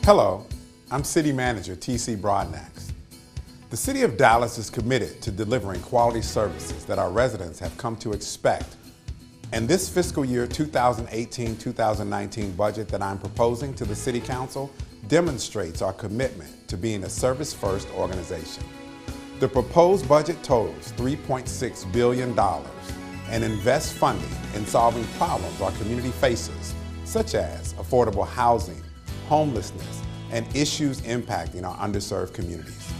Hello, I'm City Manager T.C. Broadnax. The City of Dallas is committed to delivering quality services that our residents have come to expect. And this fiscal year 2018-2019 budget that I'm proposing to the City Council demonstrates our commitment to being a service-first organization. The proposed budget totals $3.6 billion and invests funding in solving problems our community faces, such as affordable housing, homelessness, and issues impacting our underserved communities.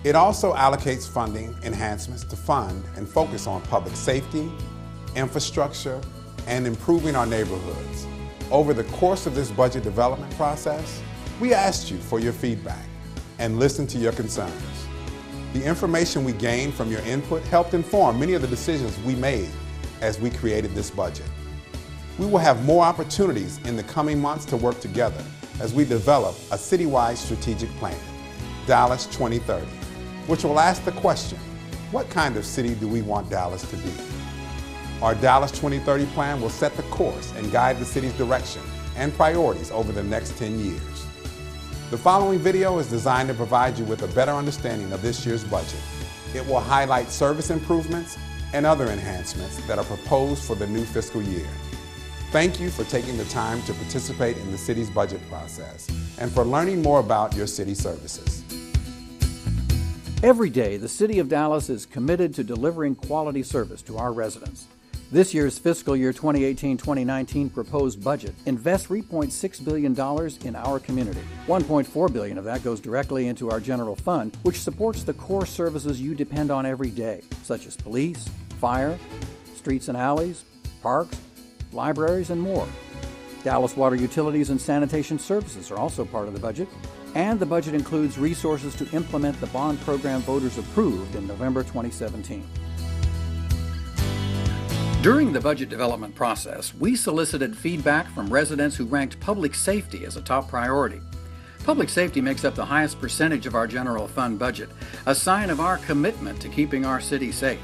It also allocates funding enhancements to fund and focus on public safety, infrastructure, and improving our neighborhoods. Over the course of this budget development process, we asked you for your feedback and listened to your concerns. The information we gained from your input helped inform many of the decisions we made as we created this budget. We will have more opportunities in the coming months to work together as we develop a citywide strategic plan, Dallas 2030, which will ask the question, what kind of city do we want Dallas to be? Our Dallas 2030 plan will set the course and guide the city's direction and priorities over the next 10 years. The following video is designed to provide you with a better understanding of this year's budget. It will highlight service improvements and other enhancements that are proposed for the new fiscal year. Thank you for taking the time to participate in the city's budget process and for learning more about your city services. Every day, the City of Dallas is committed to delivering quality service to our residents. This year's fiscal year 2018-2019 proposed budget invests $3.6 billion in our community. $1.4 billion of that goes directly into our general fund, which supports the core services you depend on every day, such as police, fire, streets and alleys, parks, libraries, and more. Dallas Water Utilities and Sanitation Services are also part of the budget, and the budget includes resources to implement the bond program voters approved in November 2017. During the budget development process, we solicited feedback from residents who ranked public safety as a top priority. Public safety makes up the highest percentage of our general fund budget, a sign of our commitment to keeping our city safe.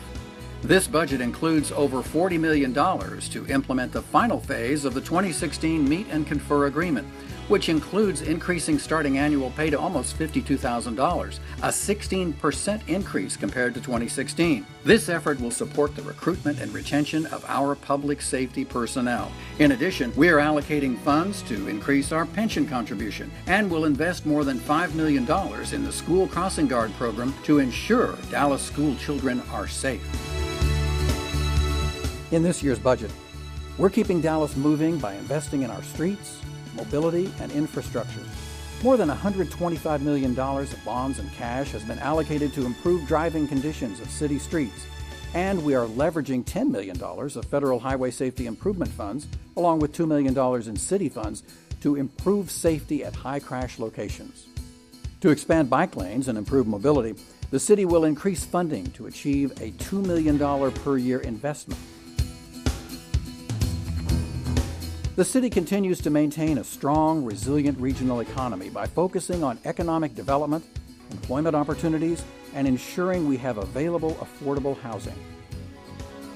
This budget includes over $40 million to implement the final phase of the 2016 Meet and Confer Agreement, which includes increasing starting annual pay to almost $52,000, a 16% increase compared to 2016. This effort will support the recruitment and retention of our public safety personnel. In addition, we are allocating funds to increase our pension contribution and will invest more than $5 million in the School Crossing Guard program to ensure Dallas school children are safe. In this year's budget, we're keeping Dallas moving by investing in our streets, mobility, and infrastructure. More than $125 million of bonds and cash has been allocated to improve driving conditions of city streets, and we are leveraging $10 million of federal highway safety improvement funds, along with $2 million in city funds, to improve safety at high crash locations. To expand bike lanes and improve mobility, the city will increase funding to achieve a $2 million per year investment. The city continues to maintain a strong, resilient regional economy by focusing on economic development, employment opportunities, and ensuring we have available, affordable housing.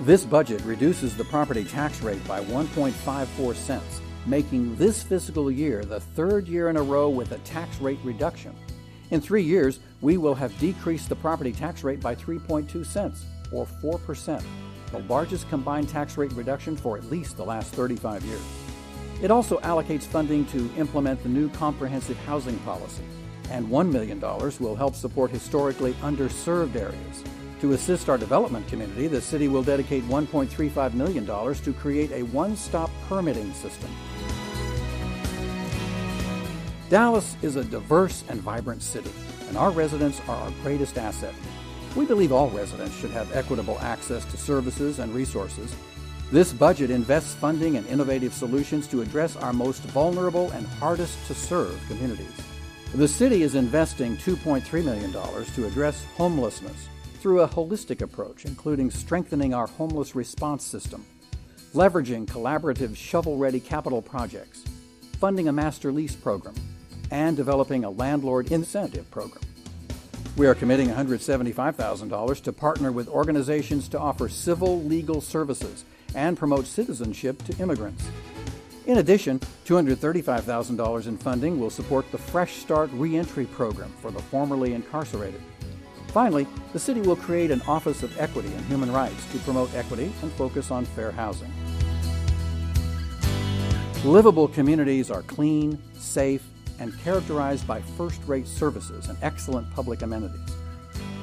This budget reduces the property tax rate by 1.54 cents, making this fiscal year the third year in a row with a tax rate reduction. In 3 years, we will have decreased the property tax rate by 3.2 cents, or 4%, the largest combined tax rate reduction for at least the last 35 years. It also allocates funding to implement the new comprehensive housing policy, and $1 million will help support historically underserved areas. To assist our development community, the city will dedicate $1.35 million to create a one-stop permitting system. Dallas is a diverse and vibrant city, and our residents are our greatest asset. We believe all residents should have equitable access to services and resources. This budget invests funding and innovative solutions to address our most vulnerable and hardest to serve communities. The city is investing $2.3 million to address homelessness through a holistic approach, including strengthening our homeless response system, leveraging collaborative shovel-ready capital projects, funding a master lease program, and developing a landlord incentive program. We are committing $175,000 to partner with organizations to offer civil legal services and promote citizenship to immigrants. In addition, $235,000 in funding will support the Fresh Start Reentry Program for the formerly incarcerated. Finally, the city will create an Office of Equity and Human Rights to promote equity and focus on fair housing. Livable communities are clean, safe, and characterized by first-rate services and excellent public amenities.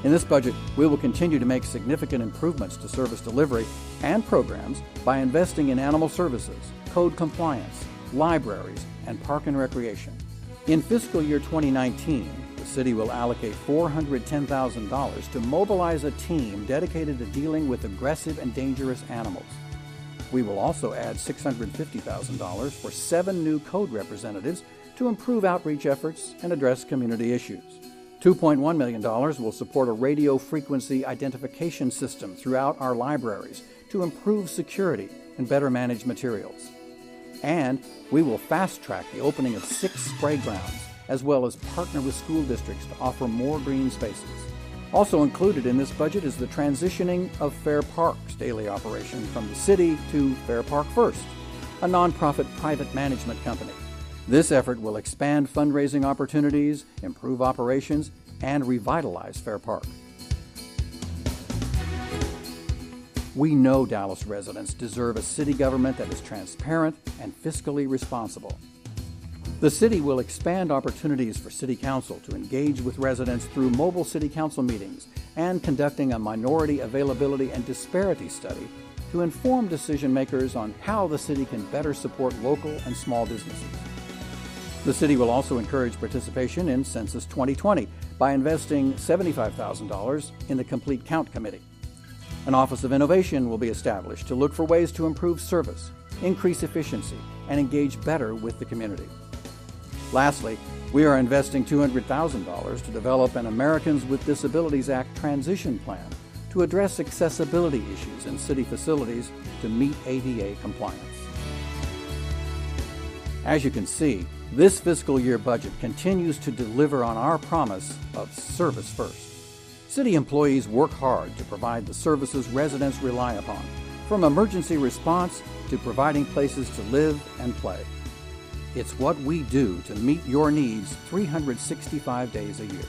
In this budget, we will continue to make significant improvements to service delivery and programs by investing in animal services, code compliance, libraries, and park and recreation. In fiscal year 2019, the city will allocate $410,000 to mobilize a team dedicated to dealing with aggressive and dangerous animals. We will also add $650,000 for 7 new code representatives to improve outreach efforts and address community issues. $2.1 million will support a radio frequency identification system throughout our libraries to improve security and better manage materials. And we will fast-track the opening of 6 spray grounds, as well as partner with school districts to offer more green spaces. Also included in this budget is the transitioning of Fair Park's daily operation from the city to Fair Park First, a nonprofit private management company. This effort will expand fundraising opportunities, improve operations, and revitalize Fair Park. We know Dallas residents deserve a city government that is transparent and fiscally responsible. The city will expand opportunities for City Council to engage with residents through mobile City Council meetings and conducting a minority availability and disparity study to inform decision makers on how the city can better support local and small businesses. The city will also encourage participation in Census 2020 by investing $75,000 in the Complete Count Committee. An Office of Innovation will be established to look for ways to improve service, increase efficiency, and engage better with the community. Lastly, we are investing $200,000 to develop an Americans with Disabilities Act transition plan to address accessibility issues in city facilities to meet ADA compliance. As you can see, this fiscal year budget continues to deliver on our promise of service first. City employees work hard to provide the services residents rely upon, from emergency response to providing places to live and play. It's what we do to meet your needs 365 days a year.